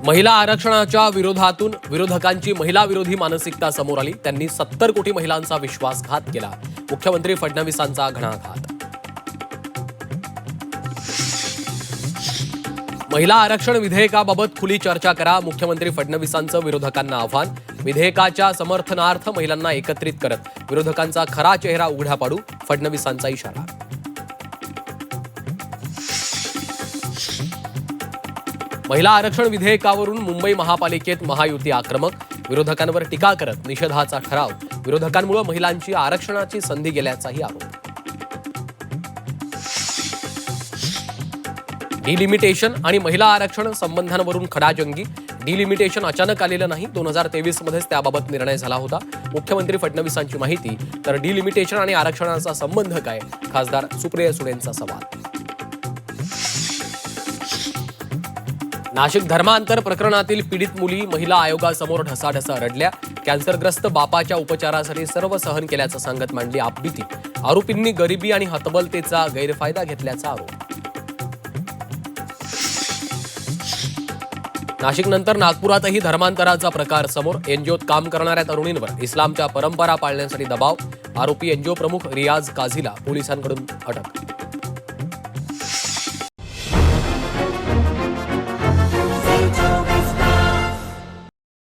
महिला आरक्षणाच्या विरोधातून विरोधकांची महिला विरोधी मानसिकता समोर आली। त्यांनी 70 कोटी महिलांचा विश्वासघात केला। मुख्यमंत्री फडणवीसांचा घणाघात। महिला आरक्षण विधेयकाबाबत खुली चर्चा करा। मुख्यमंत्री फडणवीसांचं विरोधकांना आव्हान। विधेयकाच्या समर्थनार्थ महिलांना एकत्रित करत विरोधकांचा खरा चेहरा उघडा पाडू, फडणवीसांचा इशारा। महिला आरक्षण विधेयकावरून मुंबई महापालिकेत महायुती आक्रमक। विरोधकांवर टीका करत निषेधाचा ठराव। विरोधकांमुळे महिलांची आरक्षणाची संधी गेल्याचाही आरोप। डिलिमिटेशन आणि महिला आरक्षण संबंधांवरून खडाजंगी। डिलिमिटेशन अचानक आलेलं नाही, 2023 मध्येच त्याबाबत निर्णय झाला होता। मुख्यमंत्री फडणवीसांची माहिती। तर डिलिमिटेशन आणि आरक्षणाचा संबंध काय? खासदार सुप्रिया सुळेंचा सवाल। नाशिक धर्मांतर प्रकरणातील पीडित मुली महिला आयोगासमोर ढसाढसा रडल्या। कॅन्सरग्रस्त बापाच्या उपचारासाठी सर्व सहन केल्याचं सांगत मांडली आपबीती। आरोपींनी गरिबी आणि हतबलतेचा गैरफायदा घेतल्याचा आरोप। नाशिकनंतर नागपुरातही धर्मांतराचा प्रकार समोर। एनजीओत काम करणाऱ्या तरुणींवर इस्लामच्या परंपरा पाळण्यासाठी दबाव। आरोपी एनजीओ प्रमुख रियाज काझीला पोलिसांकडून अटक।